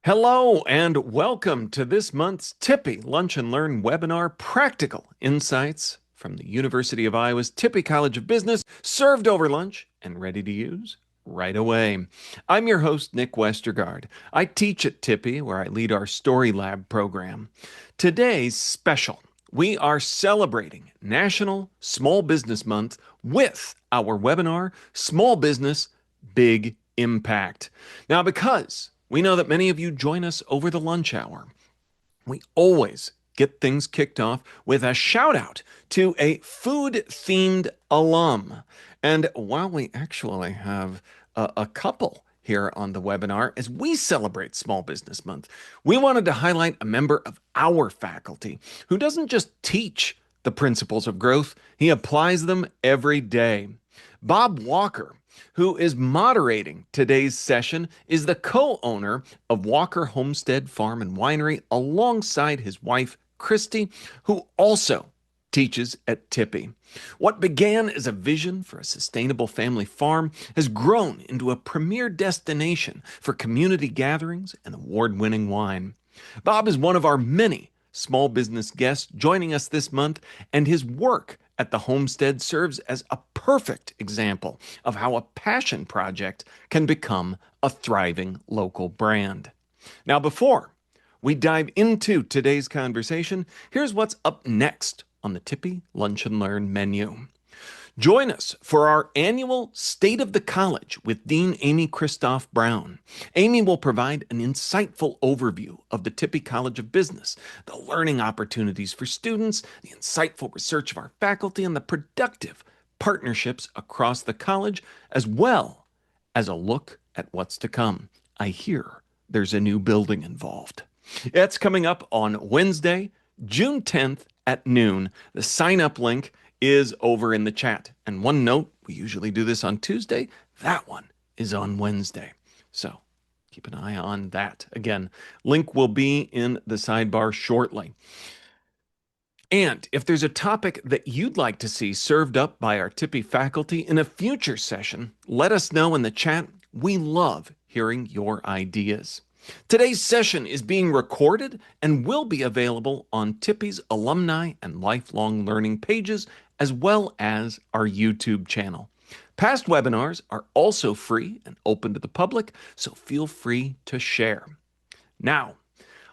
Hello and welcome to this month's Tippie Lunch and Learn webinar, Practical Insights from the University of Iowa's Tippie College of Business, served over lunch and ready to use right away. I'm your host, Nick Westergaard. I teach at Tippie, where I lead our Story Lab program. Today's special. We are celebrating National Small Business Month with our webinar, Small Business, Big Impact. Now, because we know that many of you join us over the lunch hour, we always get things kicked off with a shout out to a food themed alum. And while we actually have a couple here on the webinar as we celebrate Small Business Month, we wanted to highlight a member of our faculty who doesn't just teach the principles of growth, he applies them every day. Bob Walker, who is moderating today's session, is the co-owner of Walker Homestead Farm and Winery alongside his wife, Christy, who also teaches at Tippie. What began as a vision for a sustainable family farm has grown into a premier destination for community gatherings and award-winning wine. Bob is one of our many small business guests joining us this month, and his work at the homestead serves as a perfect example of how a passion project can become a thriving local brand. Now, before we dive into today's conversation, here's what's up next on the Tippie Lunch and Learn menu. Join us for our annual State of the College with Dean Amy Christoph Brown. Amy will provide an insightful overview of the Tippie College of Business, the learning opportunities for students, the insightful research of our faculty, and the productive partnerships across the college, as well as a look at what's to come. I hear there's a new building involved. It's coming up on Wednesday, June 10th at noon. The sign-up link is over in the chat. And one note, we usually do this on Tuesday. That one is on Wednesday. So keep an eye on that. Again, link will be in the sidebar shortly. And if there's a topic that you'd like to see served up by our Tippie faculty in a future session, let us know in the chat. We love hearing your ideas. Today's session is being recorded and will be available on Tippie's alumni and lifelong learning pages, as well as our YouTube channel. Past webinars are also free and open to the public, so feel free to share. Now,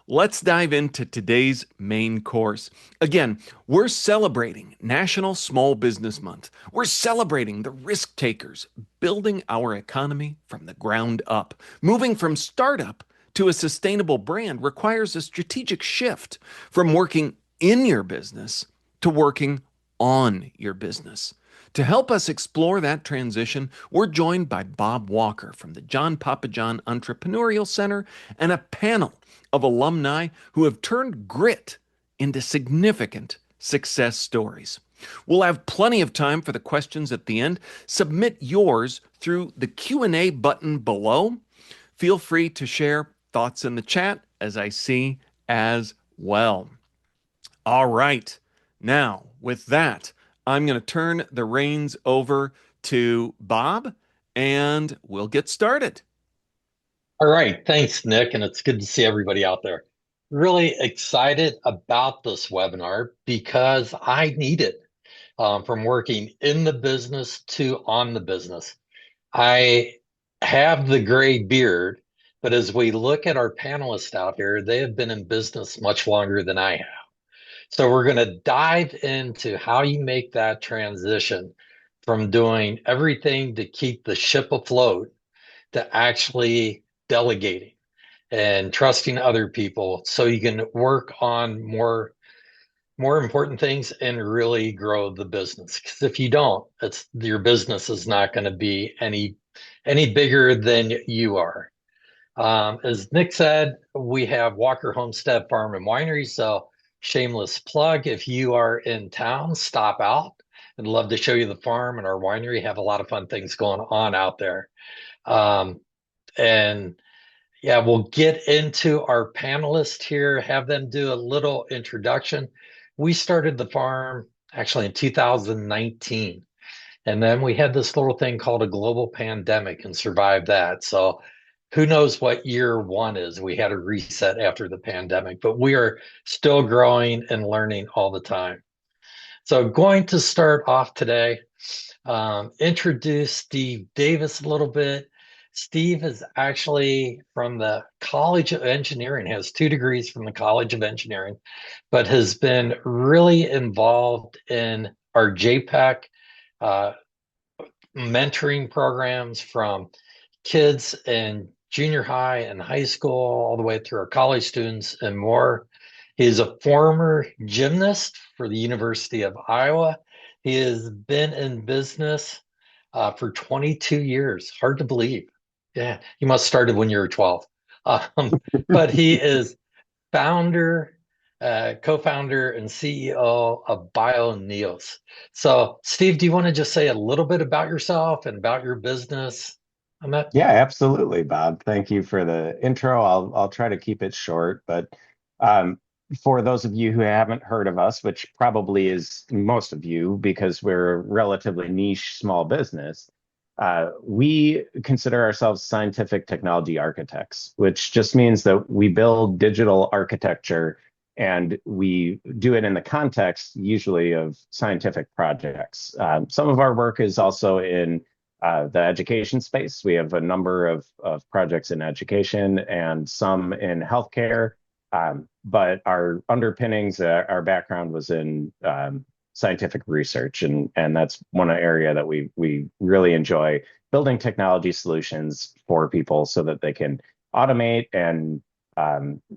let's dive into today's main course. Again, we're celebrating National Small Business Month. We're celebrating the risk takers, building our economy from the ground up. Moving from startup to a sustainable brand requires a strategic shift from working in your business to working on your business. To help us explore that transition, we're joined by Bob Walker from the John Pappajohn Entrepreneurial Center and a panel of alumni who have turned grit into significant success stories. We'll have plenty of time for the questions at the end. Submit yours through the Q&A button below. Feel free to share thoughts in the chat as I see as well. All right. Now, with that, I'm going to turn the reins over to Bob, and we'll get started. All right. Thanks, Nick. And it's good to see everybody out there. Really excited about this webinar because I need it from working in the business to on the business. I have the gray beard, but as we look at our panelists out here, they have been in business much longer than I have. So we're going to dive into how you make that transition from doing everything to keep the ship afloat to actually delegating and trusting other people so you can work on more important things and really grow the business. Because if you don't, it's your business is not going to be any bigger than you are. As Nick said, we have Walker Homestead Farm and Winery. So shameless plug, if you are in town, stop out. I'd love to show you the farm and our winery. Have a lot of fun things going on out there. And yeah, we'll get into our panelists here, have them do a little introduction. We started the farm actually in 2019. And then we had this little thing called a global pandemic and survived that. So who knows what year one is? We had a reset after the pandemic, but we are still growing and learning all the time. So, going to start off today, introduce Steve Davis a little bit. Steve is actually from the College of Engineering, has 2 degrees from the College of Engineering, but has been really involved in our JPEC uh, mentoring programs from kids in junior high and high school, all the way through our college students and more. He is a former gymnast for the University of Iowa. He has been in business for 22 years. Hard to believe. Yeah, you must have started when you were 12. Um, but he is founder, co-founder, and CEO of BioNeos. So, Steve, do you want to just say a little bit about yourself and about your business? Amit? Yeah, absolutely, Bob. Thank you for the intro. I'll try to keep it short, but um, for those of you who haven't heard of us, which probably is most of you because we're a relatively niche small business, we consider ourselves scientific technology architects, which just means that we build digital architecture and we do it in the context usually of scientific projects. Some of our work is also in the education space. We have a number of projects in education and some in healthcare. But our underpinnings, our background was in scientific research, and that's one area that we really enjoy building technology solutions for people so that they can automate and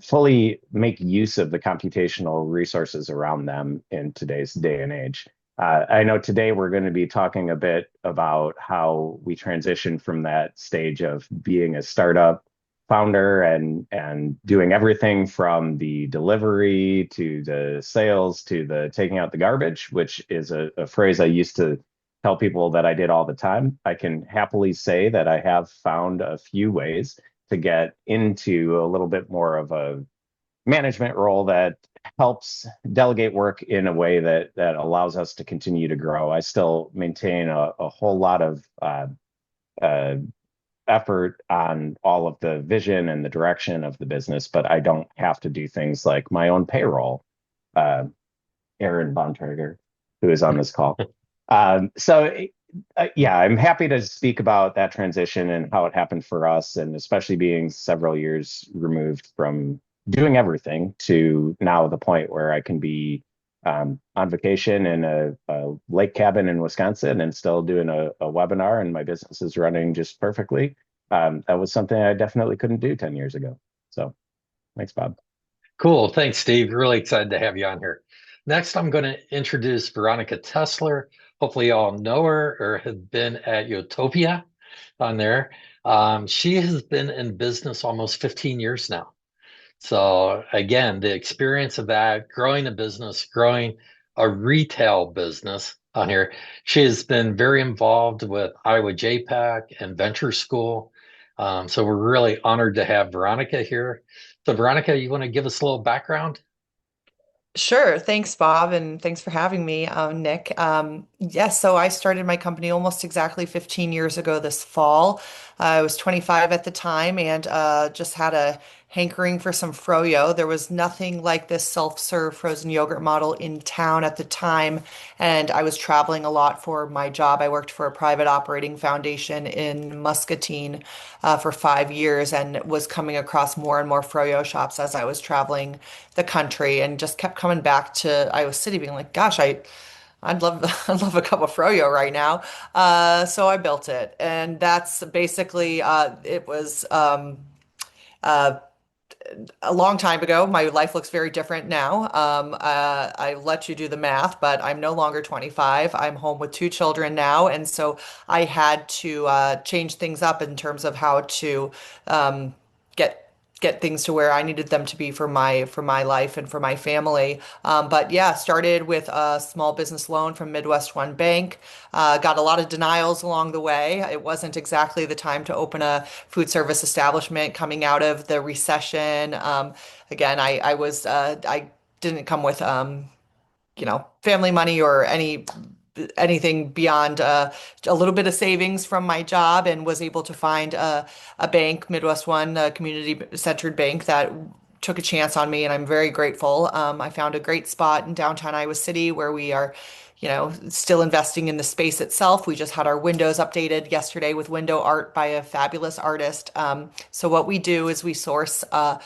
fully make use of the computational resources around them in today's day and age. I know today we're going to be talking a bit about how we transition from that stage of being a startup founder and doing everything from the delivery to the sales to the taking out the garbage, which is a phrase I used to tell people that I did all the time. I can happily say that I have found a few ways to get into a little bit more of a management role that helps delegate work in a way that allows us to continue to grow. I still maintain a whole lot of uh, effort on all of the vision and the direction of the business, but I don't have to do things like my own payroll. Uh, Aaron Bontrager, who is on this call. Yeah, I'm happy to speak about that transition and how it happened for us, and especially being several years removed from doing everything to now the point where I can be on vacation in a lake cabin in Wisconsin and still doing a webinar, and my business is running just perfectly. That was something I definitely couldn't do 10 years ago. So thanks, Bob. Cool. Thanks, Steve. Really excited to have you on here. Next, I'm going to introduce Veronica Tessler. Hopefully, you all know her or have been at Yotopia on there. She has been in business almost 15 years now. So, again, the experience of that, growing a business, growing a retail business on here. She has been very involved with Iowa JPEC and Venture School. So, we're really honored to have Veronica here. So, Veronica, you want to give us a little background? Sure. Thanks, Bob, and thanks for having me, Nick. Yes, so I started my company almost exactly 15 years ago this fall. I was 25 at the time and just had a hankering for some froyo. There was nothing like this self-serve frozen yogurt model in town at the time, and I was traveling a lot for my job. I worked for a private operating foundation in Muscatine for 5 years and was coming across more and more froyo shops as I was traveling the country and just kept coming back to Iowa City being like, gosh, I'd love I'd love a cup of froyo right now. So I built it. And that's basically it was uh, a long time ago. My life looks very different now. I let you do the math, but I'm no longer 25. I'm home with 2 children now, and so I had to change things up in terms of how to um, get get things to where I needed them to be for my life and for my family. But yeah, started with a small business loan from Midwest One Bank. Got a lot of denials along the way. It wasn't exactly the time to open a food service establishment coming out of the recession. Again, I didn't come with family money or any anything beyond a little bit of savings from my job, and was able to find a bank, Midwest One, a community-centered bank that took a chance on me, and I'm very grateful. I found a great spot in downtown Iowa City where we are, still investing in the space itself. We just had our windows updated yesterday with window art by a fabulous artist. So what we do is we source a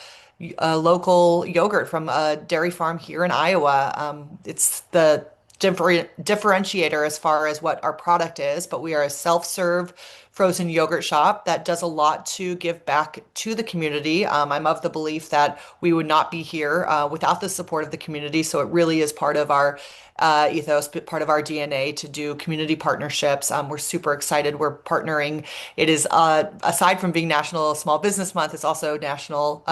local yogurt from a dairy farm here in Iowa. It's the differentiator as far as what our product is, but we are a self-serve frozen yogurt shop that does a lot to give back to the community. I'm of the belief that we would not be here without the support of the community. So it really is part of our ethos, part of our DNA to do community partnerships. We're super excited. We're partnering. It is aside from being National Small Business Month, it's also National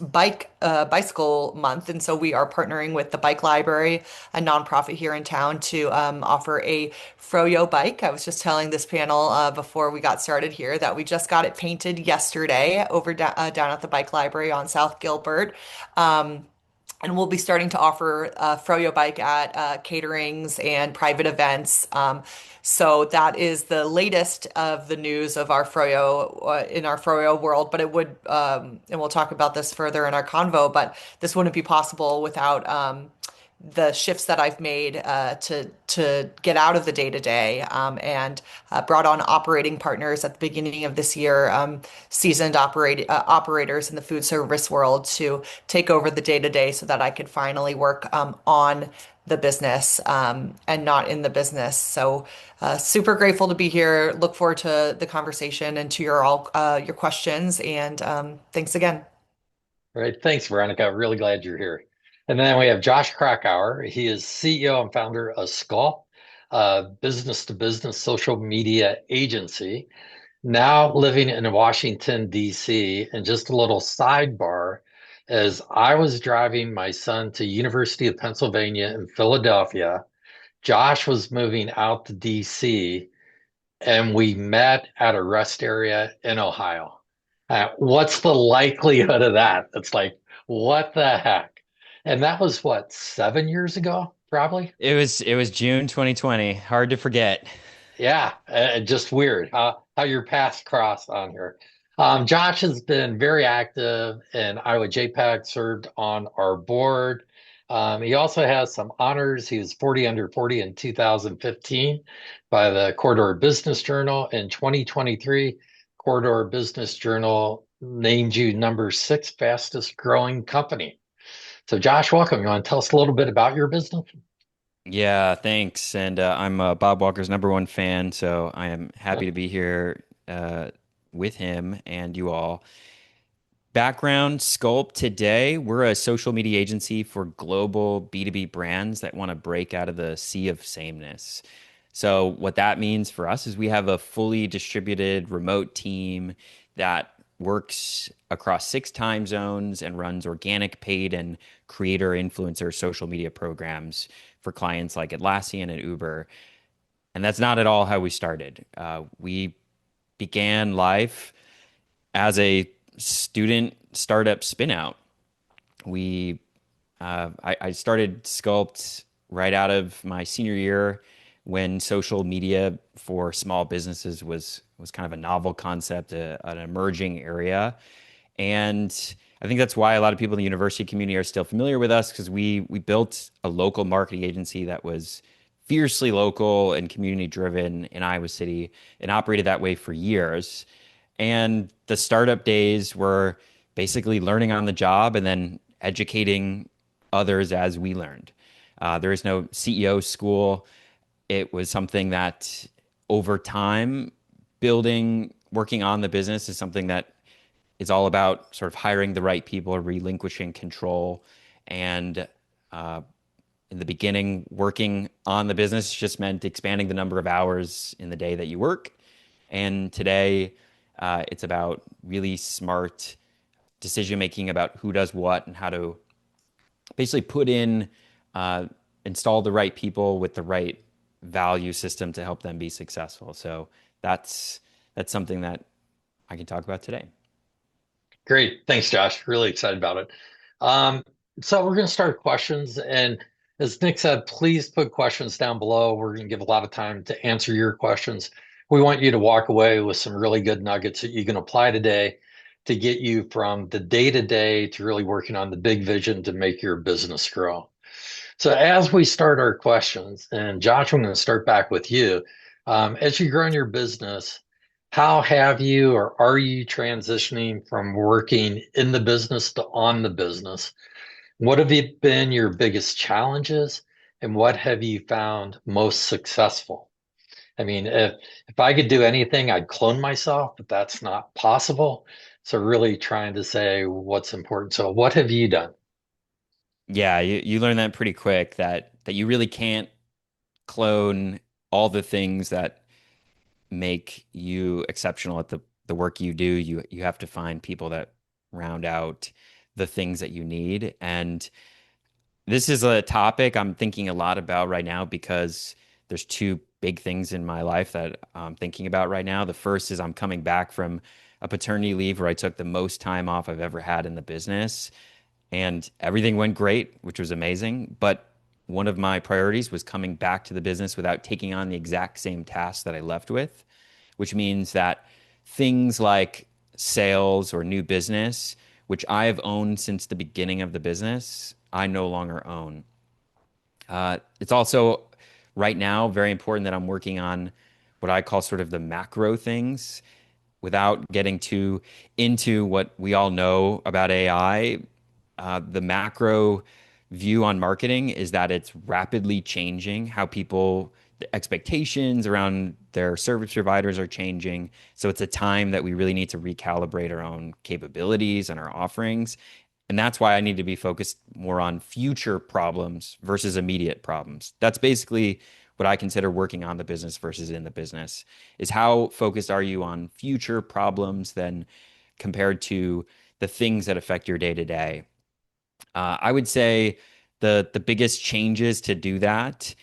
Bicycle Month, and so we are partnering with the Bike Library, a nonprofit here in town, to offer a Froyo bike. I was just telling this panel before we got started here that we just got it painted yesterday over down at the Bike Library on South Gilbert. And we'll be starting to offer Froyo bike at caterings and private events. So that is the latest of the news of our Froyo in our Froyo world. But it would, and we'll talk about this further in our convo, but this wouldn't be possible without the shifts that I've made to get out of the day to day, and brought on operating partners at the beginning of this year, seasoned operators in the food service world to take over the day to day so that I could finally work on the business and not in the business. So super grateful to be here. Look forward to the conversation and to your questions. And thanks again. All right. Thanks, Veronica. Really glad you're here. And then we have Josh Krakauer. He is CEO and founder of Sculpt, a business-to-business social media agency, now living in Washington, D.C. And just a little sidebar, as I was driving my son to University of Pennsylvania in Philadelphia, Josh was moving out to D.C., and we met at a rest area in Ohio. What's the likelihood of that? It's like, what the heck? And that was what, 7 years ago, probably? It was June 2020. Hard to forget. Yeah, just weird how your paths cross on here. Josh has been very active in Iowa JPEC, served on our board. He also has some honors. He was 40 under 40 in 2015 by the Corridor Business Journal. In 2023, Corridor Business Journal named you #6 fastest growing company. So Josh, welcome. You want to tell us a little bit about your business? Yeah, thanks. And I'm Bob Walker's #1 fan, so I am happy to be here with him and you all. Background Sculpt today, we're a social media agency for global B2B brands that want to break out of the sea of sameness. So what that means for us is we have a fully distributed remote team that works across 6 time zones and runs organic, paid, and creator influencer social media programs for clients like Atlassian and Uber. And that's not at all how we started. We began life as a student startup spinout. I started Sculpt right out of my senior year when social media for small businesses was kind of a novel concept, an emerging area. And I think that's why a lot of people in the university community are still familiar with us, because we built a local marketing agency that was fiercely local and community driven in Iowa City and operated that way for years. And the startup days were basically learning on the job and then educating others as we learned. There is no CEO school. It was something that over time, working on the business is something that is all about sort of hiring the right people, relinquishing control. And in the beginning, working on the business just meant expanding the number of hours in the day that you work. And today, it's about really smart decision making about who does what and how to basically install the right people with the right value system to help them be successful. So that's something that I can talk about today. Great. Thanks, Josh. Really excited about it. So we're going to start questions. And As Nick said, please put questions down below. We're going to give a lot of time to answer your questions. We want you to walk away with some really good nuggets that you can apply today to get you from the day to day to really working on the big vision to make your business grow. So as we start our questions, and Josh, I'm going to start back with you. As you grow in your business, how have you or are you transitioning from working in the business to on the business? What have been your biggest challenges, and what have you found most successful? I mean, if I could do anything, I'd clone myself, but that's not possible. So really trying to say what's important. So what have you done? Yeah, you learn that pretty quick that you really can't clone all the things that make you exceptional at the work you do. You have to find people that round out the things that you need. And this is a topic I'm thinking a lot about right now because there's two big things in my life that I'm thinking about right now. The first is I'm coming back from a paternity leave where I took the most time off I've ever had in the business, and everything went great, which was amazing. But one of my priorities was coming back to the business without taking on the exact same tasks that I left with, which means that things like sales or new business, which I have owned since the beginning of the business, I no longer own. It's also right now very important that I'm working on what I call sort of the macro things without getting too into what we all know about AI. The macro view on marketing is that it's rapidly changing how people, the expectations around their service providers are changing. So it's a time that we really need to recalibrate our own capabilities and our offerings. And that's why I need to be focused more on future problems versus immediate problems. That's basically what I consider working on the business versus in the business, is how focused are you on future problems than compared to the things that affect your day to day. I would say the biggest changes to do that,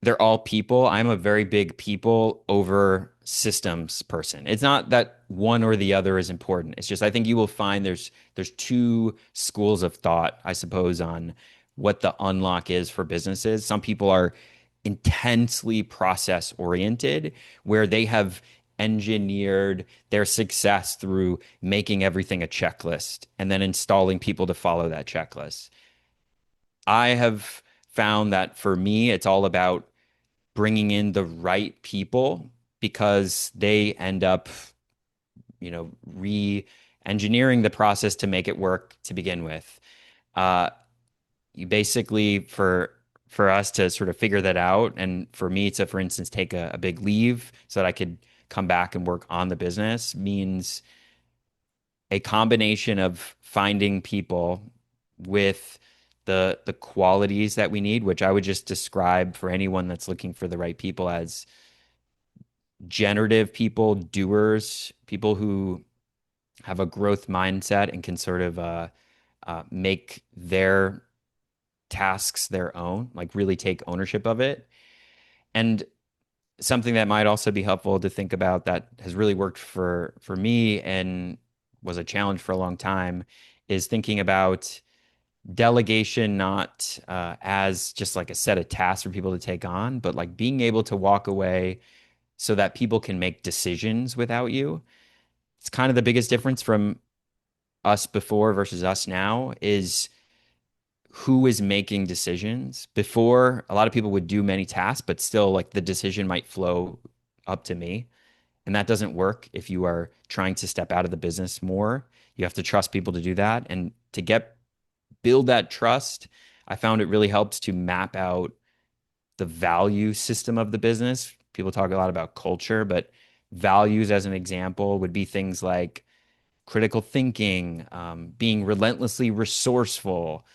they're all people. I'm a very big people over systems person. It's not that one or the other is important. It's just I think you will find there's two schools of thought, I suppose, on what the unlock is for businesses. Some people are intensely process oriented, where they have engineered their success through making everything a checklist and then installing people to follow that checklist. I have found that for me, it's all about bringing in the right people because they end up, re-engineering the process to make it work to begin with. Uh, you basically for us to sort of figure that out, and for me to, for instance, take a big leave so that I could come back and work on the business means a combination of finding people with the qualities that we need, which I would just describe for anyone that's looking for the right people as generative people, doers, people who have a growth mindset and can sort of make their tasks their own, like really take ownership of it. And something that might also be helpful to think about that has really worked for me and was a challenge for a long time is thinking about delegation not as just like a set of tasks for people to take on, but like being able to walk away so that people can make decisions without you. It's kind of the biggest difference from us before versus us now is who is making decisions. Before, a lot of people would do many tasks, but still like the decision might flow up to me. And that doesn't work if you are trying to step out of the business more. You have to trust people to do that. And to build that trust, I found it really helps to map out the value system of the business. People talk a lot about culture, but values, as an example, would be things like critical thinking, being relentlessly resourceful,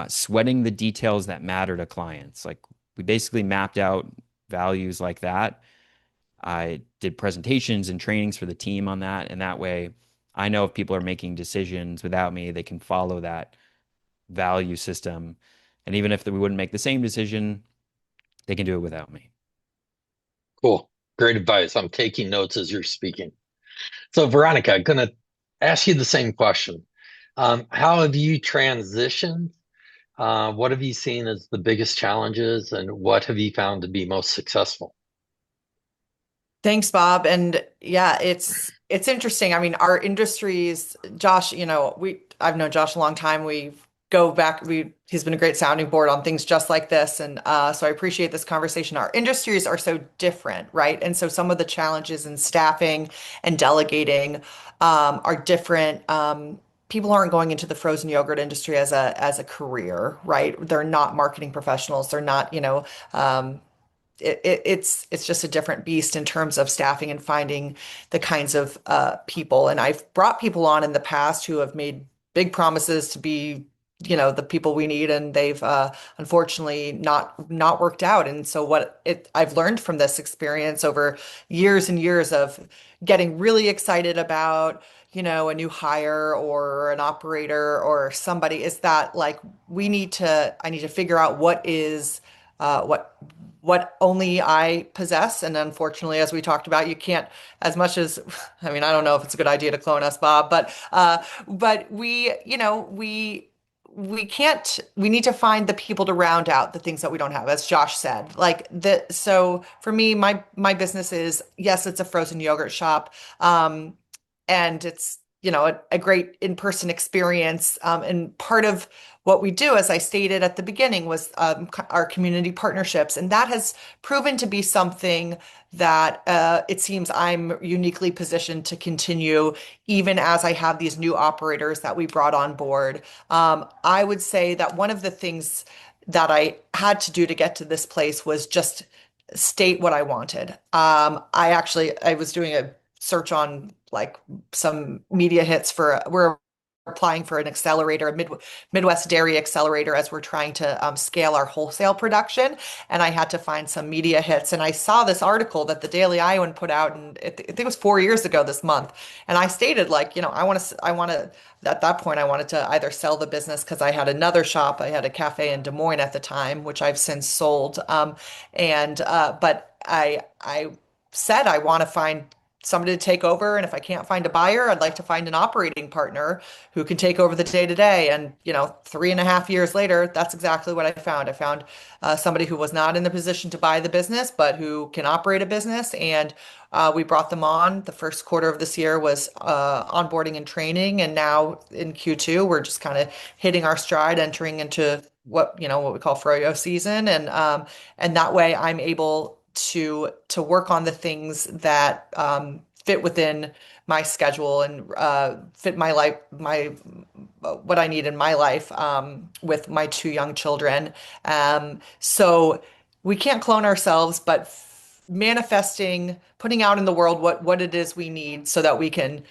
sweating the details that matter to clients. Like we basically mapped out values like that. I did presentations and trainings for the team on that. And that way I know if people are making decisions without me, they can follow that value system. And even if we wouldn't make the same decision, they can do it without me. Cool. Great advice. I'm taking notes as you're speaking. So, Veronica, I'm going to ask you the same question. How have you transitioned What have you seen as the biggest challenges, and what have you found to be most successful? Thanks, Bob. And yeah, it's interesting. I mean, our industries, Josh, I've known Josh a long time. We go back, we he's been a great sounding board on things just like this. And so I appreciate this conversation. Our industries are so different, right? And so some of the challenges in staffing and delegating are different. People aren't going into the frozen yogurt industry as a career, right? They're not marketing professionals. They're not, it's just a different beast in terms of staffing and finding the kinds of people. And I've brought people on in the past who have made big promises to be, the people we need, and they've unfortunately not worked out. And so I've learned from this experience over years and years of getting really excited about, a new hire or an operator or somebody is that like I need to figure out what only I possess. And unfortunately, as we talked about, you can't as much as, I mean, I don't know if it's a good idea to clone us, Bob, but we need to find the people to round out the things that we don't have, as Josh said. So for me, my business is, yes, it's a frozen yogurt shop. And it's a great in-person experience, and part of what we do, as I stated at the beginning, was our community partnerships, and that has proven to be something that it seems I'm uniquely positioned to continue even as I have these new operators that we brought on board. I would say that one of the things that I had to do to get to this place was just state what I wanted. I was doing a search on like some media hits we're applying for an accelerator, Midwest Dairy Accelerator, as we're trying to scale our wholesale production. And I had to find some media hits. And I saw this article that the Daily Iowan put out, and I think it was 4 years ago this month. And I stated, like, at that point, I wanted to either sell the business because I had another shop. I had a cafe in Des Moines at the time, which I've since sold. But I said I want to find somebody to take over. And if I can't find a buyer, I'd like to find an operating partner who can take over the day to day. And, 3.5 years later, that's exactly what I found. I found somebody who was not in the position to buy the business, but who can operate a business. And we brought them on. The first quarter of this year was onboarding and training. And now in Q2, we're just kind of hitting our stride, entering into what we call froyo season. And that way I'm able to work on the things that fit within my schedule and fit my life, what I need in my life, with my two young children. So we can't clone ourselves, but manifesting, putting out in the world what it is we need so that we can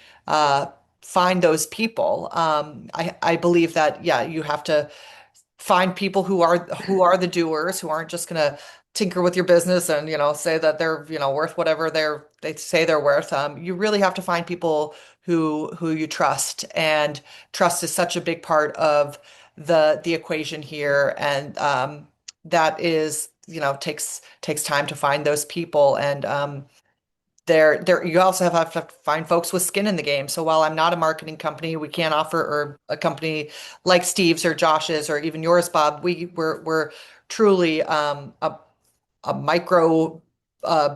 find those people. I believe that, yeah, you have to find people who are the doers, who aren't just gonna tinker with your business and say that they're worth whatever they say they're worth. You really have to find people who you trust, and trust is such a big part of the equation here, and that is takes time to find those people. And there you also have to find folks with skin in the game. So while I'm not a marketing company, we can't offer, or a company like Steve's or Josh's or even yours, Bob. We're truly a micro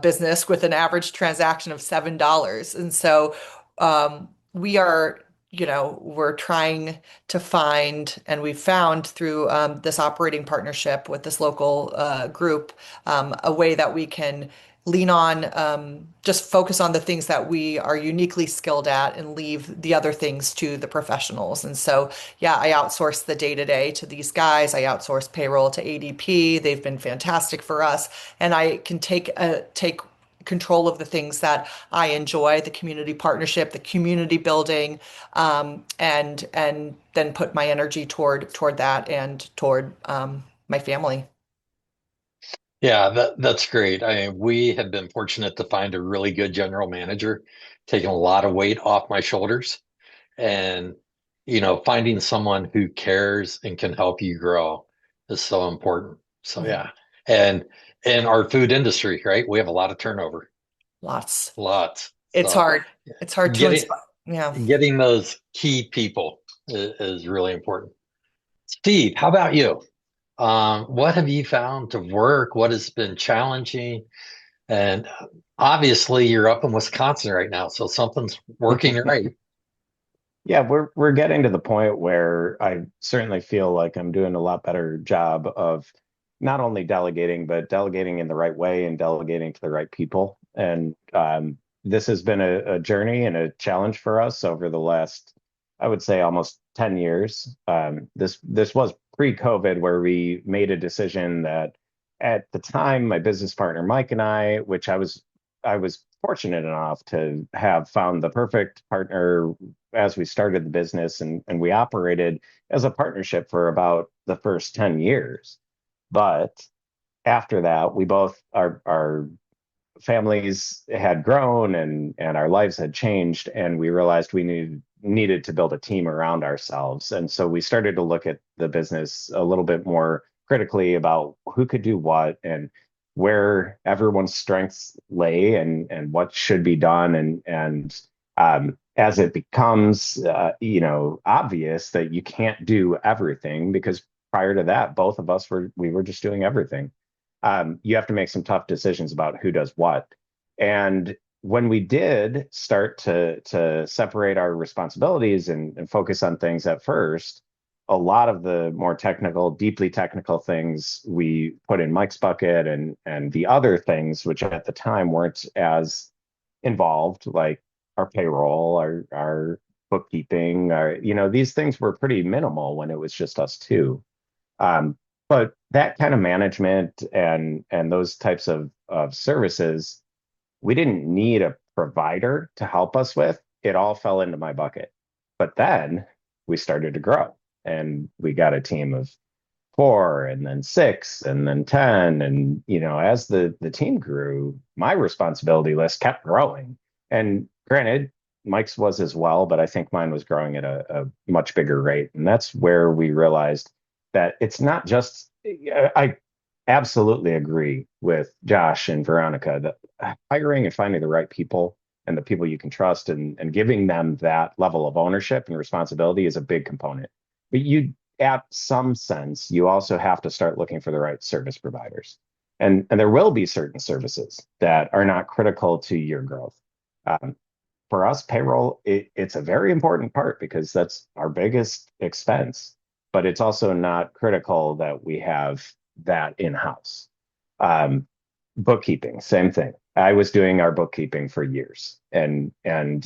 business with an average transaction of $7. And so we are, we're trying to find, and we've found through this operating partnership with this local group, a way that we can lean on, just focus on the things that we are uniquely skilled at and leave the other things to the professionals. And so, yeah, I outsource the day-to-day to these guys. I outsource payroll to ADP. They've been fantastic for us. And I can take control of the things that I enjoy, the community partnership, the community building, and then put my energy toward that and toward my family. Yeah, that's great. We have been fortunate to find a really good general manager, taking a lot of weight off my shoulders, and finding someone who cares and can help you grow is so important. So Mhm. yeah, and in our food industry, right, we have a lot of turnover, Lots. lots. It's So hard. It's hard to getting inspire. Yeah. getting those key people is really important. Steve, how about you? What have you found to work? What has been challenging? And obviously, you're up in Wisconsin right now, so something's working right. Yeah, we're getting to the point where I certainly feel like I'm doing a lot better job of not only delegating, but delegating in the right way and delegating to the right people. And this has been a journey and a challenge for us over the last, I would say, almost 10 years. This was pre-COVID where we made a decision that at the time, my business partner Mike and I, which I was fortunate enough to have found the perfect partner as we started the business, and we operated as a partnership for about the first 10 years. But after that, we both our families had grown and our lives had changed, and we realized we needed to build a team around ourselves. And so we started to look at the business a little bit more critically about who could do what and where everyone's strengths lay and what should be done. And as it becomes obvious that you can't do everything, because prior to that, both of us were just doing everything. You have to make some tough decisions about who does what. And when we did start to separate our responsibilities and focus on things at first, a lot of the more technical, deeply technical things we put in Mike's bucket, and the other things, which at the time weren't as involved, like our payroll, our bookkeeping, these things were pretty minimal when it was just us two. Um, but that kind of management and those types of services, we didn't need a provider to help us with. It all fell into my bucket. But then we started to grow, and we got a team of four, and then six, and then 10. And, as the team grew, my responsibility list kept growing. And granted, Mike's was as well, but I think mine was growing at a much bigger rate. And that's where we realized that it's not just, I absolutely agree with Josh and Veronica that hiring and finding the right people and the people you can trust and giving them that level of ownership and responsibility is a big component. But at some sense, you also have to start looking for the right service providers. And there will be certain services that are not critical to your growth. Um, for us, payroll, it's a very important part because that's our biggest expense, but it's also not critical that we have that in-house. Um, Bookkeeping, same thing. I was doing our bookkeeping for years, and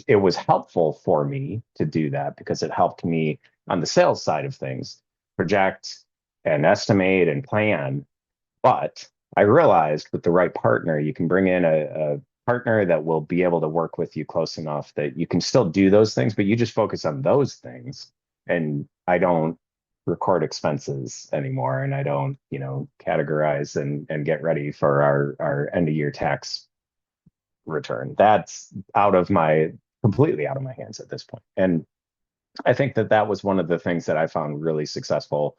it was helpful for me to do that because it helped me on the sales side of things project and estimate and plan. But I realized with the right partner, you can bring in a partner that will be able to work with you close enough that you can still do those things, but you just focus on those things. And I don't record expenses anymore, and I don't, categorize and get ready for our end of year tax return. That's completely out of my hands at this point. And I think that was one of the things that I found really successful.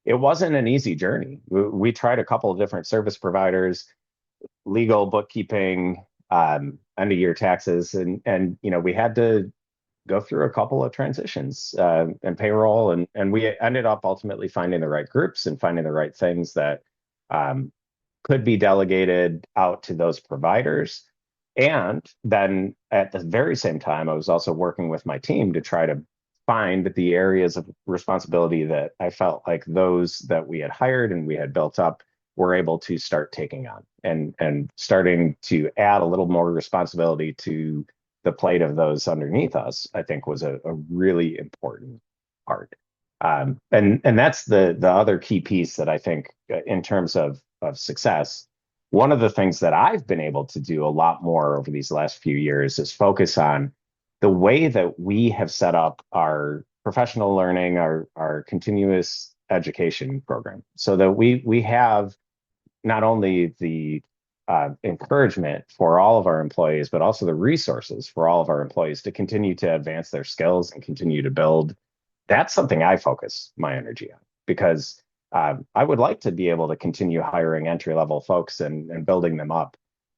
It wasn't an easy journey. We tried a couple of different service providers, legal, bookkeeping, end of year taxes, and we had to go through a couple of transitions and payroll, and we ended up ultimately finding the right groups and finding the right things that um, could be delegated out to those providers. And then at the very same time, I was also working with my team to try to find the areas of responsibility that I felt like those that we had hired and we had built up were able to start taking on and starting to add a little more responsibility to the plate of those underneath us, I think was a really important part. And that's the other key piece that I think in terms of success. One of the things that I've been able to do a lot more over these last few years is focus on the way that we have set up our professional learning, our continuous education program, so that we have not only the encouragement for all of our employees, but also the resources for all of our employees to continue to advance their skills and continue to build. That's something I focus my energy on because I would like to be able to continue hiring entry level folks and building them up.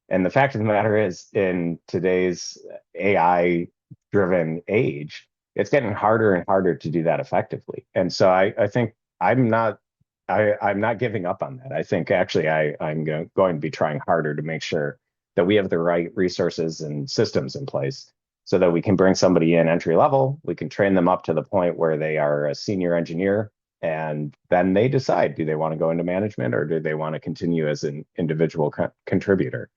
And the fact of the matter is, in today's AI driven age, it's getting harder and harder to do that effectively. And so I think I'm not I'm not giving up on that. I think actually I'm going to be trying harder to make sure that we have the right resources and systems in place so that we can bring somebody in entry level, we can train them up to the point where they are a senior engineer, and then they decide, do they want to go into management or do they want to continue as an individual contributor?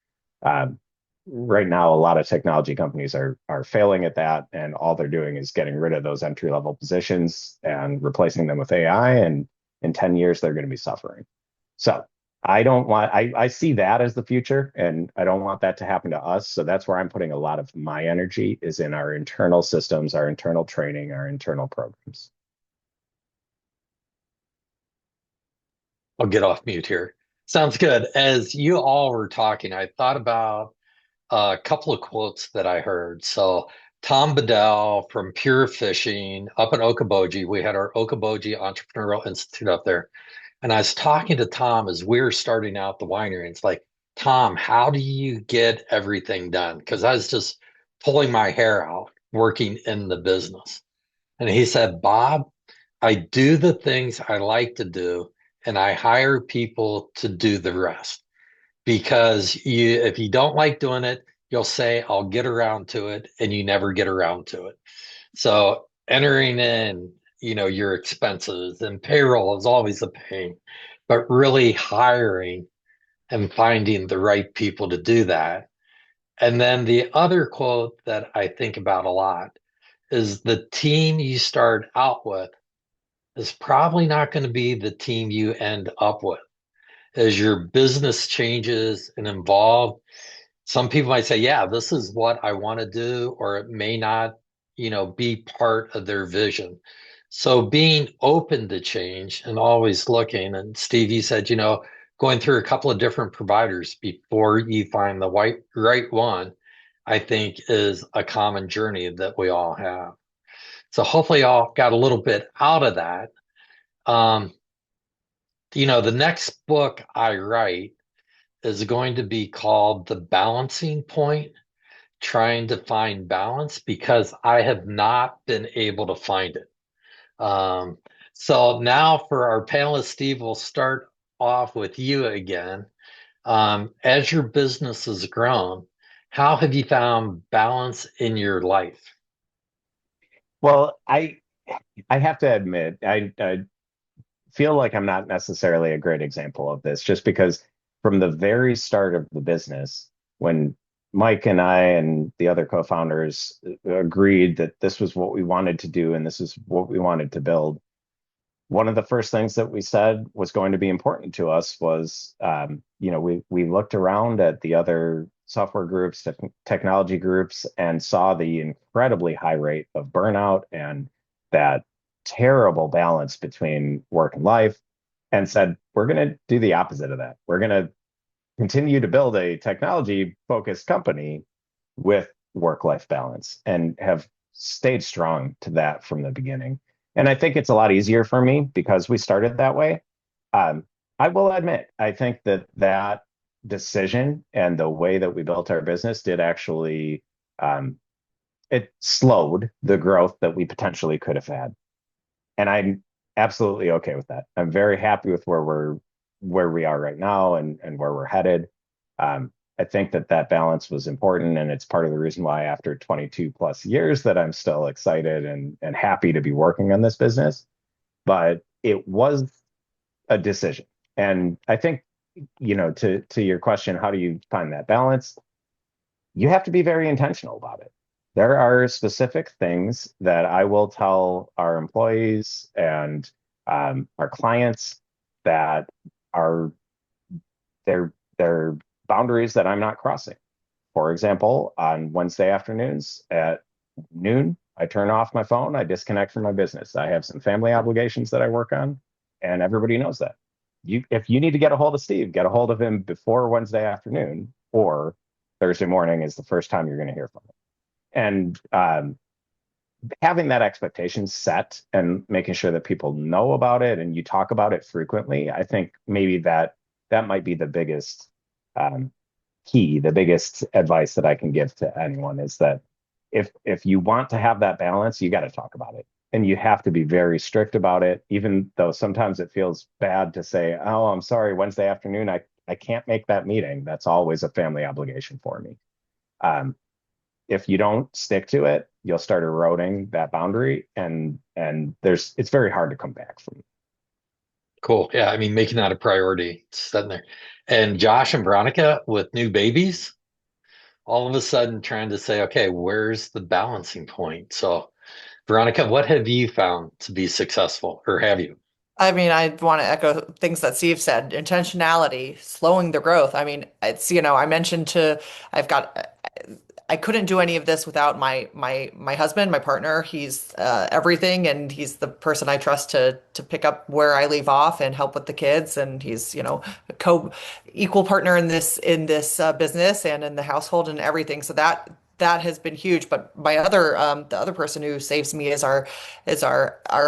Um, right now, a lot of technology companies are failing at that, and all they're doing is getting rid of those entry level positions and replacing them with AI. And in 10 years, they're going to be suffering. So I see that as the future, and I don't want that to happen to us. So that's where I'm putting a lot of my energy is in our internal systems, our internal training, our internal programs. I'll get off mute here. Sounds good. As you all were talking, I thought about a couple of quotes that I heard. So Tom Bedell from Pure Fishing up in Okoboji, we had our Okoboji Entrepreneurial Institute up there. And I was talking to Tom as we were starting out the winery. And it's like, Tom, how do you get everything done? Because I was just pulling my hair out working in the business. And he said, Bob, I do the things I like to do, and I hire people to do the rest. Because if you don't like doing it, you'll say, I'll get around to it, and you never get around to it. So entering in, your expenses and payroll is always a pain, but really hiring and finding the right people to do that. And then the other quote that I think about a lot is the team you start out with is probably not going to be the team you end up with. As your business changes and evolve, some people might say, yeah, this is what I want to do, or it may not, be part of their vision. So being open to change and always looking, and Steve, you said, going through a couple of different providers before you find the right one, I think is a common journey that we all have. So hopefully y'all got a little bit out of that. Um, the next book I write is going to be called The Balancing Point, trying to find balance, because I have not been able to find it. So now for our panelist, Steve, we'll start off with you again. As your business has grown, how have you found balance in your life? Well, I have to admit, I feel like I'm not necessarily a great example of this, just because from the very start of the business, when Mike and I and the other co-founders agreed that this was what we wanted to do and this is what we wanted to build, one of the first things that we said was going to be important to us was, we looked around at the other software groups, technology groups, and saw the incredibly high rate of burnout and that terrible balance between work and life, and said, we're going to do the opposite of that. We're going to continue to build a technology focused company with work-life balance, and have stayed strong to that from the beginning. And I think it's a lot easier for me because we started that way. I will admit, I think that decision and the way that we built our business did actually, it slowed the growth that we potentially could have had. And I'm absolutely okay with that. I'm very happy with where we are right now and where we're headed. I think that balance was important, and it's part of the reason why after 22 plus years that I'm still excited and happy to be working on this business. But it was a decision. And I think, to your question, how do you find that balance? You have to be very intentional about it. There are specific things that I will tell our employees and our clients that are their boundaries that I'm not crossing. For example, on Wednesday afternoons at noon, I turn off my phone, I disconnect from my business. I have some family obligations that I work on, and everybody knows that. If you need to get a hold of Steve, get a hold of him before Wednesday afternoon, or Thursday morning is the first time you're going to hear from him. And having that expectation set and making sure that people know about it and you talk about it frequently, I think maybe that might be the biggest key, the biggest advice that I can give to anyone is that if you want to have that balance, you got to talk about it. And you have to be very strict about it, even though sometimes it feels bad to say, oh, I'm sorry, Wednesday afternoon, I can't make that meeting. That's always a family obligation for me. Um, if you don't stick to it, you'll start eroding that boundary, and it's very hard to come back from. Cool. Yeah, I mean, making that a priority, sitting there. And Josh and Veronica with new babies, all of a sudden trying to say, okay, where's the balancing point? So, Veronica, what have you found to be successful, or have you? I mean, I want to echo things that Steve said. Intentionality, slowing the growth. I mean, it's, I mentioned I've got, I couldn't do any of this without my husband, my partner. He's everything, and he's the person I trust to pick up where I leave off and help with the kids. And he's, a co-equal partner in this business and in the household and everything. So that has been huge. But my other the other person who saves me is our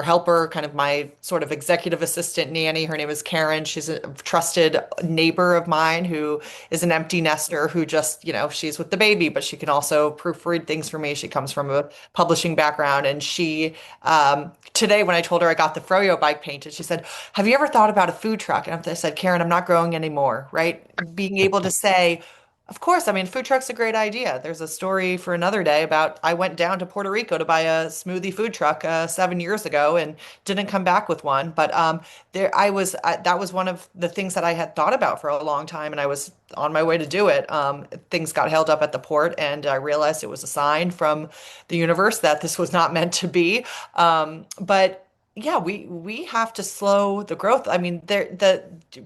helper, kind of my sort of executive assistant nanny. Her name is Karen. She's a trusted neighbor of mine who is an empty nester who just, she's with the baby, but she can also proofread things for me. She comes from a publishing background, and she today when I told her I got the Froyo bike painted, she said, "Have you ever thought about a food truck?" And I said, "Karen, I'm not growing anymore," right? Being able to say, of course. I mean, food truck's a great idea. There's a story for another day about I went down to Puerto Rico to buy a smoothie food truck 7 years ago and didn't come back with one. But that was one of the things that I had thought about for a long time, and I was on my way to do it. Things got held up at the port, and I realized it was a sign from the universe that this was not meant to be. But yeah, we have to slow the growth. I mean, the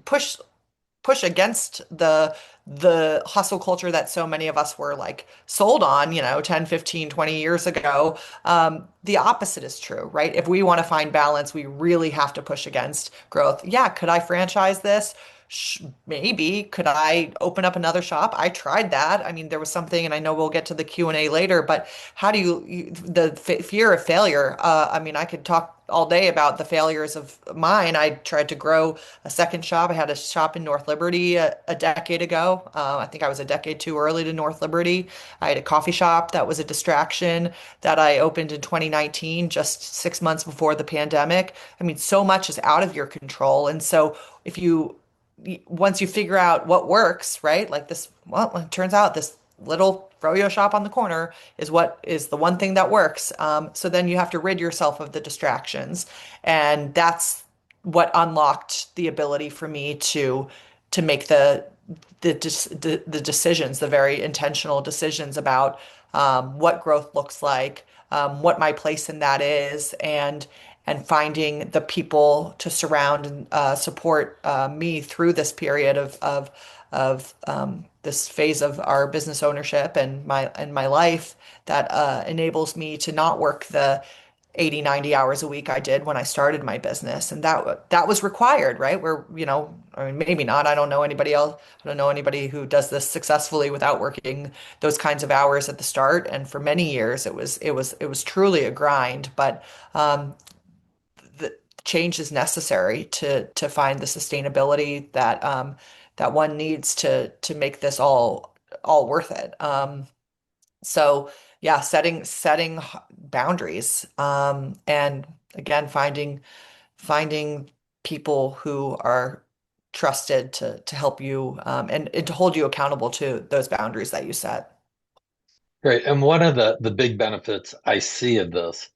push against the hustle culture that so many of us were like sold on, 10, 15, 20 years ago. The opposite is true, right? If we want to find balance, we really have to push against growth. Yeah, could I franchise this? Maybe. Could I open up another shop? I tried that. I mean, there was something, and I know we'll get to the Q&A later, but how do the fear of failure? I mean, I could talk all day about the failures of mine. I tried to grow a second shop. I had a shop in North Liberty a decade ago. I think I was a decade too early to North Liberty. I had a coffee shop that was a distraction that I opened in 2019, just 6 months before the pandemic. I mean, so much is out of your control. And so if you once you figure out what works, right? Like this, well, it turns out this little froyo shop on the corner is what is the one thing that works. So then you have to rid yourself of the distractions, and that's what unlocked the ability for me to make the decisions, the very intentional decisions about what growth looks like, what my place in that is, and finding the people to surround and support me through this period of this phase of our business ownership and my life that enables me to not work the 80, 90 hours a week I did when I started my business. And that was required, right? Where, I mean, maybe not. I don't know anybody else. I don't know anybody who does this successfully without working those kinds of hours at the start. And for many years, it was truly a grind. But the change is necessary to find the sustainability that one needs to make this all worth it. So yeah, setting boundaries, and again finding people who are trusted to help you, and to hold you accountable to those boundaries that you set. Great. And one of the big benefits I see of this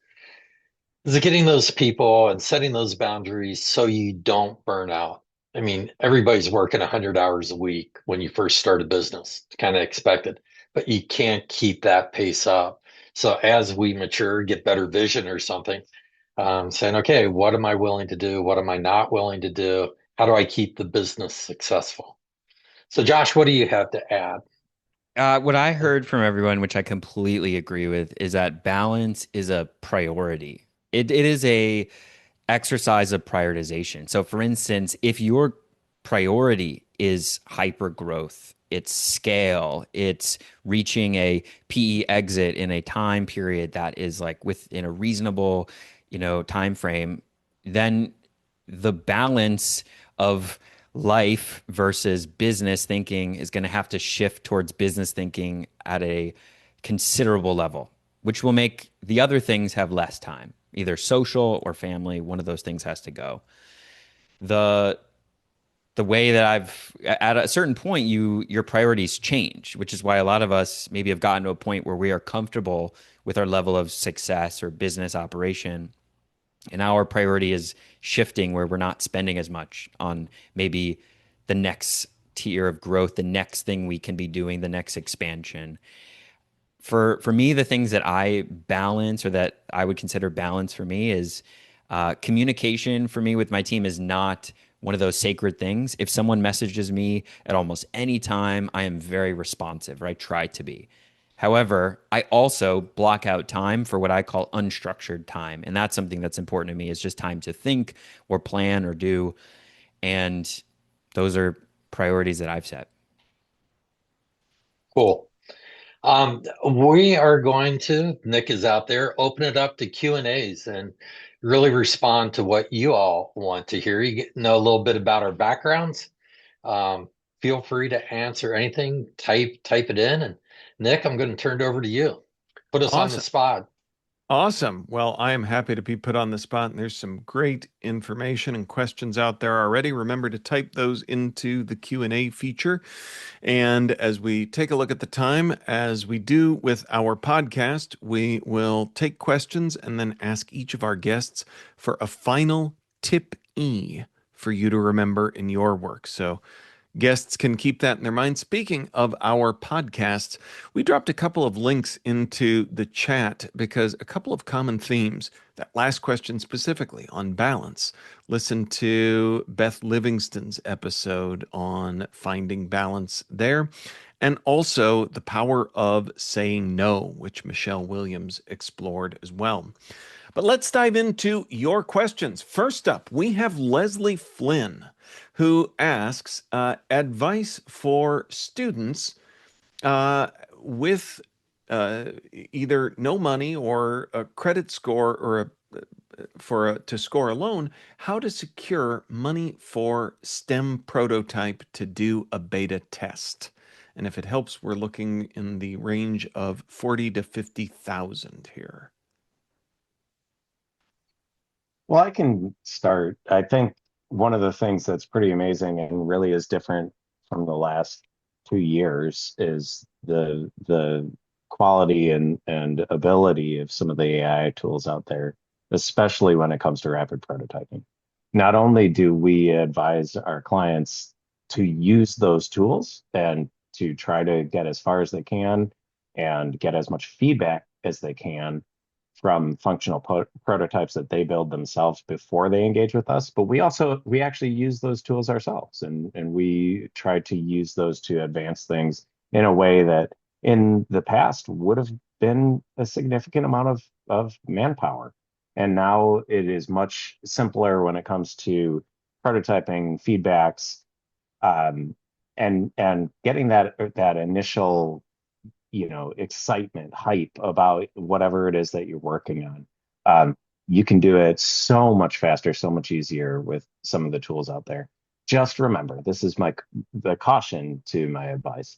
is getting those people and setting those boundaries so you don't burn out. I mean, everybody's working 100 hours a week when you first start a business. It's kind of expected, but you can't keep that pace up. So as we mature, get better vision or something, saying, okay, what am I willing to do? What am I not willing to do? How do I keep the business successful? So Josh, what do you have to add? What I heard from everyone, which I completely agree with, is that balance is a priority. It is a exercise of prioritization. So for instance, if your priority is hyper growth, it's scale, it's reaching a PE exit in a time period that is like within a reasonable, time frame, then the balance of life versus business thinking is going to have to shift towards business thinking at a considerable level, which will make the other things have less time. either social or family. One of those things has to go. The way that at a certain point, your priorities change, which is why a lot of us maybe have gotten to a point where we are comfortable with our level of success or business operation. And our priority is shifting where we're not spending as much on maybe the next tier of growth, the next thing we can be doing, the next expansion. For me, the things that I balance or that I would consider balance for me is communication for me with my team is not one of those sacred things. If someone messages me at almost any time, I am very responsive, or I try to be. However, I also block out time for what I call unstructured time. And that's something that's important to me is just time to think or plan or do. And those are priorities that I've set. Cool. We are going to, Nick is out there, open it up to Q&As and really respond to what you all want to hear. You know a little bit about our backgrounds. Feel free to answer anything, type it in. And Nick, I'm going to turn it over to you. Put us on the Awesome. spot. Awesome. Well, I am happy to be put on the spot, and there's some great information and questions out there already. Remember to type those into the Q&A feature. And as we take a look at the time, as we do with our podcast, we will take questions and then ask each of our guests for a final tip for you to remember in your work. So guests can keep that in their mind. Speaking of our podcasts, we dropped a couple of links into the chat because a couple of common themes, that last question specifically on balance. Listen to Beth Livingston's episode on finding balance there. And also the power of saying no, which Michelle Williams explored as well. But let's dive into your questions. First up, we have Leslie Flynn, who asks advice for students with either no money or a credit score or to score a loan, how to secure money for STEM prototype to do a beta test. And if it helps, we're looking in the range of 40 to 50,000 here. Well, I can start. I think one of the things that's pretty amazing and really is different from the last 2 years is the quality and ability of some of the AI tools out there, especially when it comes to rapid prototyping. Not only do we advise our clients to use those tools and to try to get as far as they can and get as much feedback as they can from functional prototypes that they build themselves before they engage with us, but we actually use those tools ourselves, and we try to use those to advance things in a way that in the past would have been a significant amount of manpower, and now it is much simpler when it comes to prototyping, feedbacks, and getting that initial excitement, hype about whatever it is that you're working on. You can do it so much faster, so much easier with some of the tools out there. Just remember, this is the caution to my advice.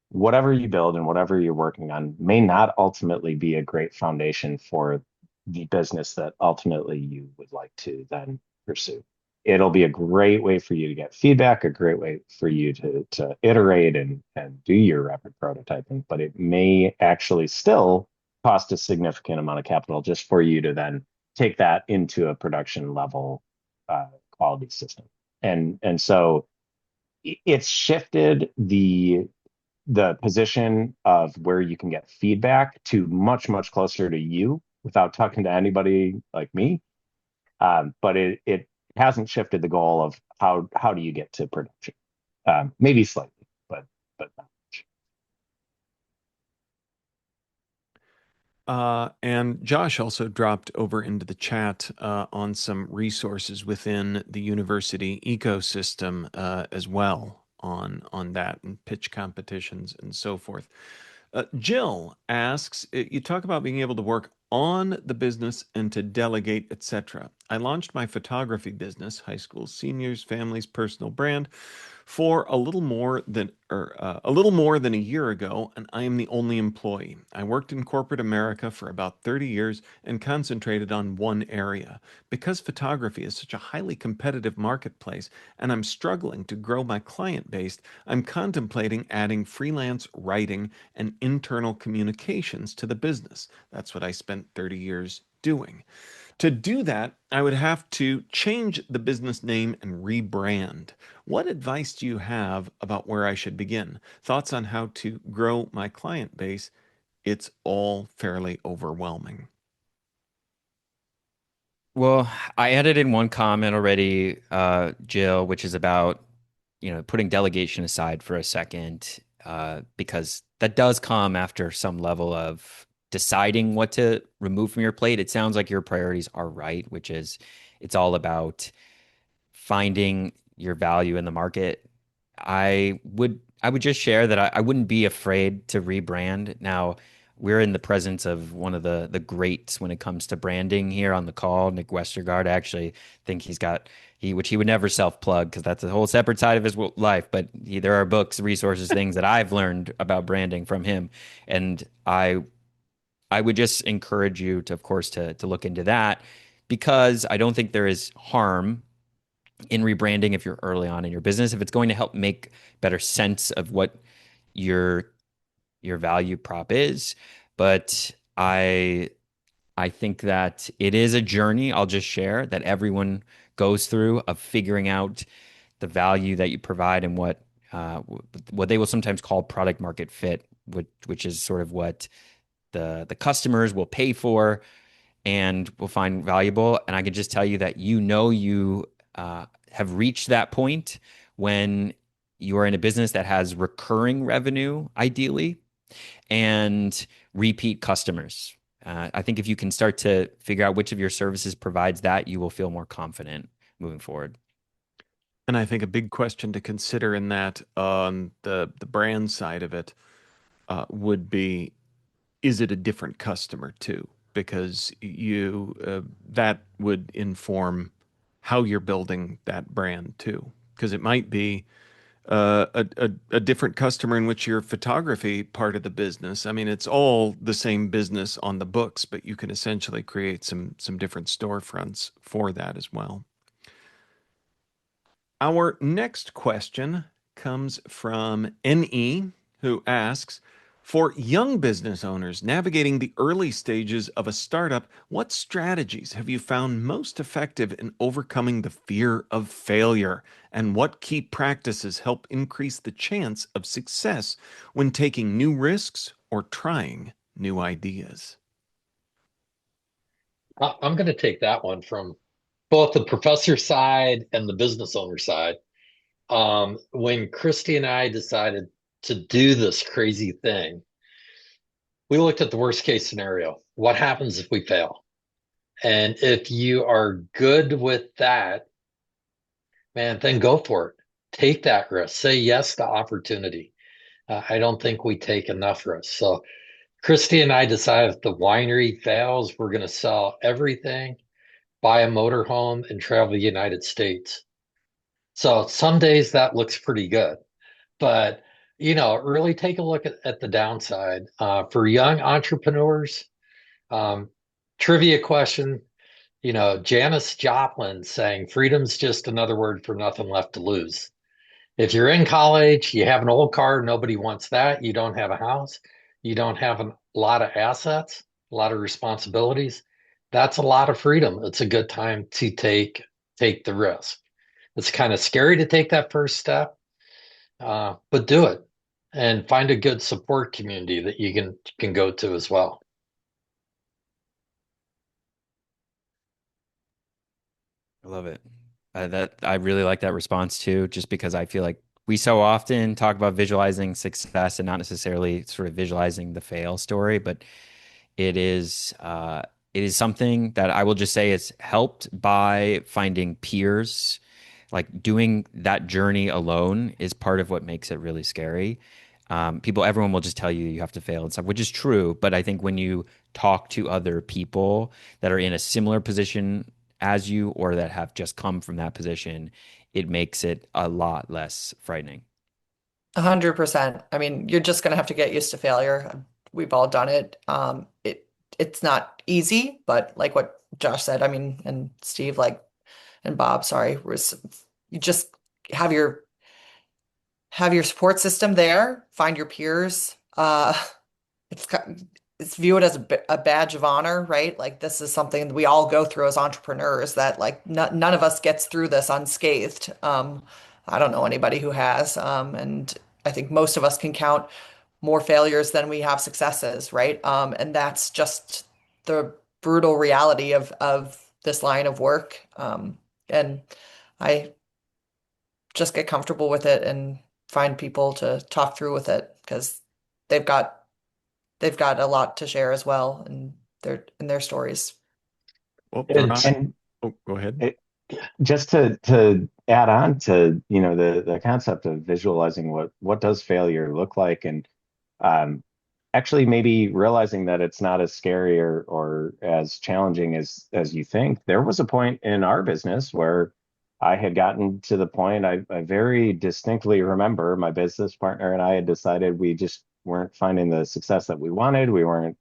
Whatever you build and whatever you're working on may not ultimately be a great foundation for the business that ultimately you would like to then pursue. It'll be a great way for you to get feedback, a great way for you to iterate and do your rapid prototyping, but it may actually still cost a significant amount of capital just for you to then take that into a production level quality system. And so it's shifted the position of where you can get feedback to much, much closer to you without talking to anybody like me. But it hasn't shifted the goal of how do you get to production? Maybe slightly, but not much. And Josh also dropped over into the chat on some resources within the university ecosystem as well on that and pitch competitions and so forth. Jill asks, you talk about being able to work on the business and to delegate, etc. I launched my photography business, high school seniors, families, personal brand, for a little more than a year ago, and I am the only employee. I worked in corporate America for about 30 years and concentrated on one area. Because photography is such a highly competitive marketplace and I'm struggling to grow my client base, I'm contemplating adding freelance writing and internal communications to the business. That's what I spent 30 years doing. To do that, I would have to change the business name and rebrand. What advice do you have about where I should begin? Thoughts on how to grow my client base? It's all fairly overwhelming. Well, I added in one comment already, Jill, which is about, putting delegation aside for a second, because that does come after some level of deciding what to remove from your plate. It sounds like your priorities are right, which is it's all about finding your value in the market. I would just share that I wouldn't be afraid to rebrand. Now, we're in the presence of one of the greats when it comes to branding here on the call, Nick Westergaard. I actually think which he would never self-plug because that's a whole separate side of his life. But there are books, resources, things that I've learned about branding from him, and I would just encourage you to, of course, to look into that because I don't think there is harm in rebranding if you're early on in your business, if it's going to help make better sense of what your value prop is. But I think that it is a journey, I'll just share, that everyone goes through of figuring out the value that you provide and what they will sometimes call product market fit, which is sort of what the customers will pay for and will find valuable. And I can just tell you that you have reached that point when you are in a business that has recurring revenue, ideally, and repeat customers. I think if you can start to figure out which of your services provides that, you will feel more confident moving forward. And I think a big question to consider in that on the brand side of it would be, is it a different customer too? Because that would inform how you're building that brand too. Because it might be a different customer in which your photography part of the business. I mean, it's all the same business on the books, but you can essentially create some different storefronts for that as well. Our next question comes from NE, who asks, for young business owners navigating the early stages of a startup, what strategies have you found most effective in overcoming the fear of failure? And what key practices help increase the chance of success when taking new risks or trying new ideas? I'm going to take that one from both the professor side and the business owner side. When Christy and I decided to do this crazy thing, we looked at the worst case scenario. What happens if we fail? And if you are good with that, man, then go for it. Take that risk. Say yes to opportunity. I don't think we take enough risks. So Christy and I decided if the winery fails, we're going to sell everything, buy a motorhome, and travel the United States. So some days that looks pretty good. But, really take a look at the downside. For young entrepreneurs, trivia question, Janis Joplin saying freedom's just another word for nothing left to lose. If you're in college, you have an old car, nobody wants that. You don't have a house, you don't have a lot of assets, a lot of responsibilities. That's a lot of freedom. It's a good time to take the risk. It's kind of scary to take that first step, but do it and find a good support community that you can go to as well. I love it. That I really like that response too, just because I feel like we so often talk about visualizing success and not necessarily sort of visualizing the fail story, but it is something that I will just say is helped by finding peers. Like doing that journey alone is part of what makes it really scary. Everyone will just tell you you have to fail and stuff, which is true. But I think when you talk to other people that are in a similar position as you or that have just come from that position, it makes it a lot less frightening. 100%. I mean, you're just going to have to get used to failure. We've all done it. It's not easy, but like what Josh said, I mean, and Steve, like, and Bob, sorry, was you just have your have your support system there, find your peers. It's it's viewed as a badge of honor, right? Like this is something that we all go through as entrepreneurs that like none of us gets through this unscathed. I don't know anybody who has. And I think most of us can count more failures than we have successes, right? And that's just the brutal reality of this line of work. And I just get comfortable with it and find people to talk through with it because they've got they've got a lot to share as well in their stories. Well, And Veronica, And go ahead. it, just to add on to, the concept of visualizing what does failure look like, and um, actually maybe realizing that it's not as scary or as challenging as you think. There was a point in our business where I had gotten to the point, I very distinctly remember my business partner and I had decided we just weren't finding the success that we wanted. We weren't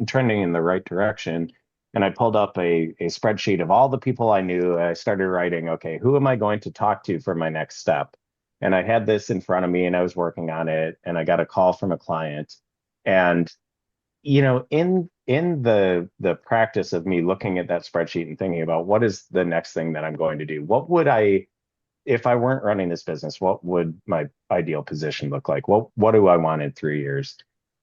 trending in the right direction. And I pulled up a spreadsheet of all the people I knew. And I started writing, okay, who am I going to talk to for my next step? And I had this in front of me and I was working on it. And I got a call from a client. And in the practice of me looking at that spreadsheet and thinking about what is the next thing that I'm going to do, what would I, if I weren't running this business, what would my ideal position look like? What do I want in 3 years?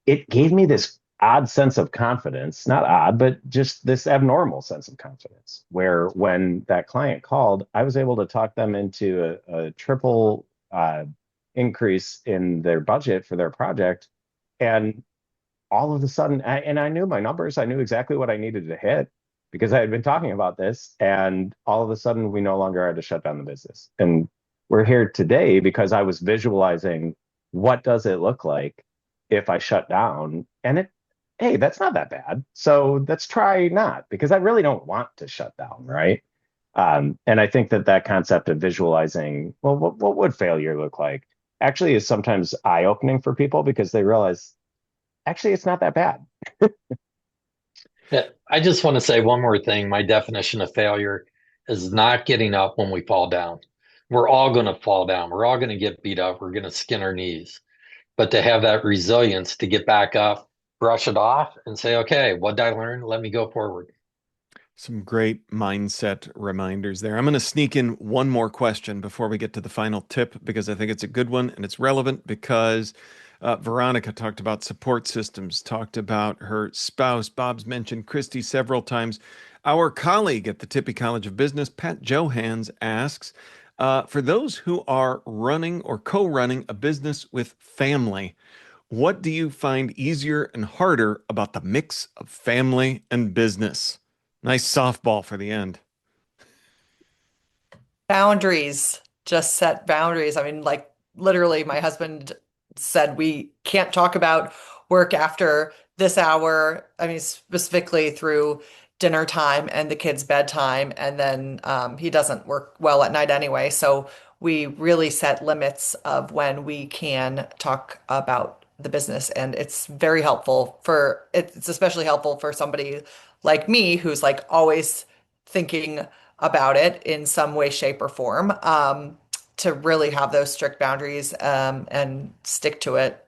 It gave me this odd sense of confidence, not odd, but just this abnormal sense of confidence, where when that client called, I was able to talk them into a triple increase in their budget for their project. And all of a sudden, and I knew my numbers, I knew exactly what I needed to hit because I had been talking about this. And all of a sudden, we no longer had to shut down the business. And we're here today because I was visualizing what does it look like if I shut down. And hey, that's not that bad. So let's try not, because I really don't want to shut down, right? And I think that concept of visualizing, well, what would failure look like, actually is sometimes eye-opening for people because they realize, actually, it's not that bad. yeah, I just want to say one more thing. My definition of failure is not getting up when we fall down. We're all going to fall down. We're all going to get beat up. We're going to skin our knees. But to have that resilience to get back up, brush it off, and say, okay, what did I learn? Let me go forward. Some great mindset reminders there. I'm going to sneak in one more question before we get to the final tip because I think it's a good one and it's relevant because Veronica talked about support systems, talked about her spouse. Bob's mentioned Christy several times. Our colleague at the Tippie College of Business, Pat Johans, asks, for those who are running or co-running a business with family, what do you find easier and harder about the mix of family and business? Nice softball for the end. Boundaries, just set boundaries. I mean, like literally, my husband said we can't talk about work after this hour. I mean, specifically through dinner time and the kids' bedtime. And then he doesn't work well at night anyway. So we really set limits of when we can talk about the business. And it's very helpful it's especially helpful for somebody like me who's like always thinking about it in some way, shape, or form, to really have those strict boundaries, and stick to it.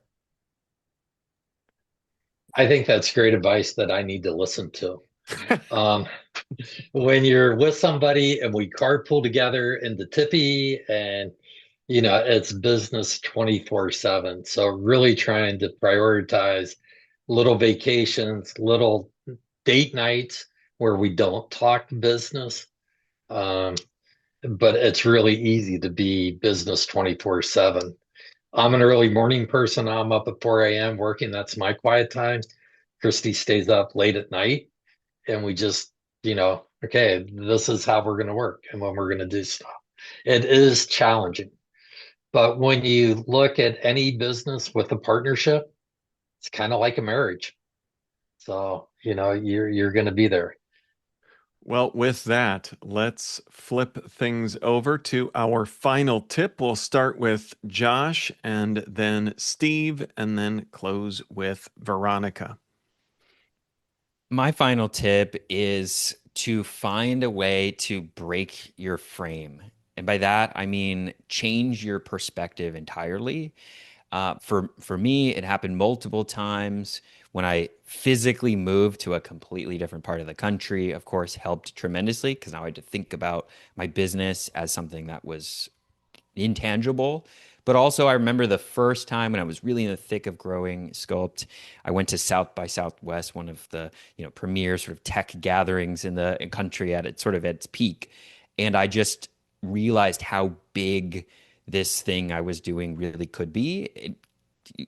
I think that's great advice that I need to listen to. Um, when you're with somebody and we carpool together into Tippie and it's business 24/7. So really trying to prioritize little vacations, little date nights where we don't talk business. Um, but it's really easy to be business 24/7. I'm an early morning person. I'm up at 4 a.m. working. That's my quiet time. Christy stays up late at night and we just, okay, this is how we're going to work and when we're going to do stuff. It is challenging. But when you look at any business with a partnership, it's kind of like a marriage. So, you're going to be there. Well, with that, let's flip things over to our final tip. We'll start with Josh and then Steve, and then close with Veronica. My final tip is to find a way to break your frame. And by that, I mean change your perspective entirely. For me, it happened multiple times when I physically moved to a completely different part of the country. Of course, helped tremendously because now I had to think about my business as something that was intangible. But also, I remember the first time when I was really in the thick of growing Sculpt, I went to South by Southwest, one of the premier sort of tech gatherings in the country at its peak, and I just realized how big this thing I was doing really could be. It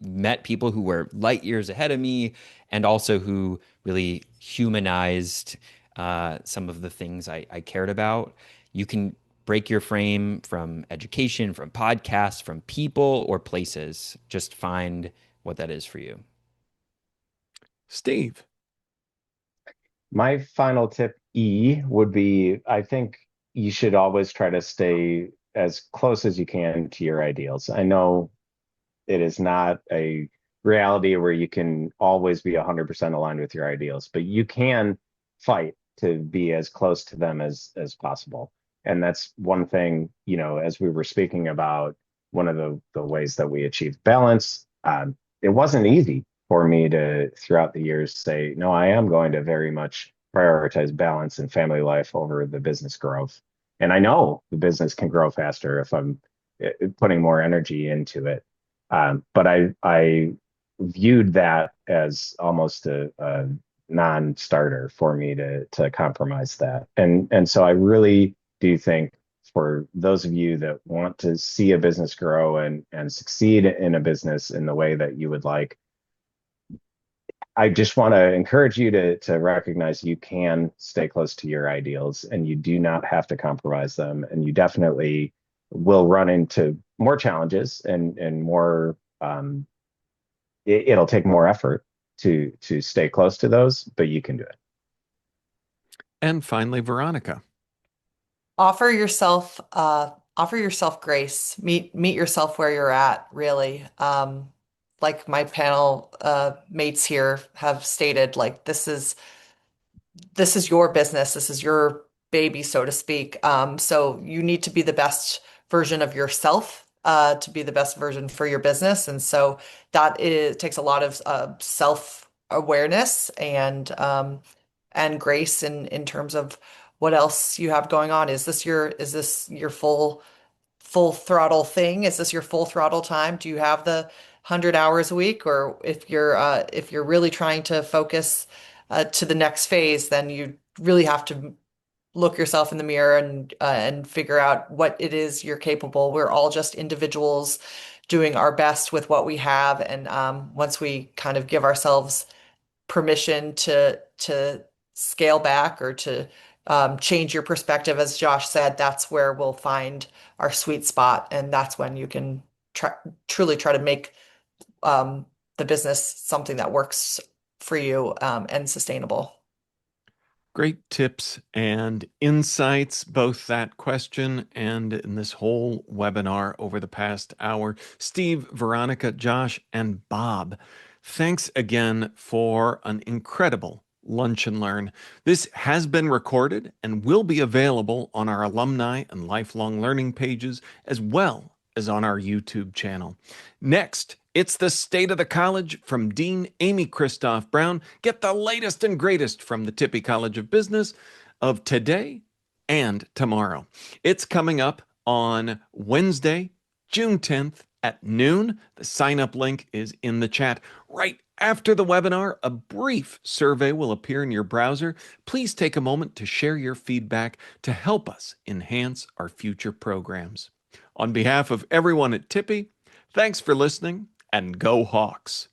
met people who were light years ahead of me, and also who really humanized some of the things I cared about. You can break your frame from education, from podcasts, from people or places. Just find what that is for you. Steve. My final tip E would be, I think you should always try to stay as close as you can to your ideals. I know it is not a reality where you can always be 100% aligned with your ideals, but you can fight to be as close to them as possible. And that's one thing, as we were speaking about one of the ways that we achieved balance, it wasn't easy for me to, throughout the years, say, no, I am going to very much prioritize balance and family life over the business growth. And I know the business can grow faster if I'm putting more energy into it. But I viewed that as almost a non-starter for me to compromise that. And so I really do think for those of you that want to see a business grow and succeed in a business in the way that you would like, I just want to encourage you to recognize you can stay close to your ideals and you do not have to compromise them. And you definitely will run into more challenges and more, it'll take more effort to stay close to those, but you can do it. And finally, Veronica. Offer yourself grace. Meet yourself where you're at, really. Like my panel mates here have stated, like this is your business. This is your baby, so to speak. So you need to be the best version of yourself to be the best version for your business. And so takes a lot of self-awareness and grace in terms of what else you have going on. Is this your full throttle thing? Is this your full throttle time? Do you have the 100 hours a week? Or if you're really trying to focus to the next phase, then you really have to look yourself in the mirror and figure out what it is you're capable. We're all just individuals doing our best with what we have, and once we kind of give ourselves permission to scale back or to change your perspective, as Josh said, that's where we'll find our sweet spot, and that's when you can truly try to make the business something that works for you and sustainable. Great tips and insights, both that question and in this whole webinar over the past hour. Steve, Veronica, Josh, and Bob, thanks again for an incredible Lunch and Learn. This has been recorded and will be available on our alumni and lifelong learning pages, as well as on our YouTube channel. Next, it's the State of the College from Dean Amy Christoph Brown. Get the latest and greatest from the Tippie College of Business of today and tomorrow. It's coming up on Wednesday, June 10th at noon. The sign-up link is in the chat. Right after the webinar, a brief survey will appear in your browser. Please take a moment to share your feedback to help us enhance our future programs. On behalf of everyone at Tippie, thanks for listening, and go Hawks.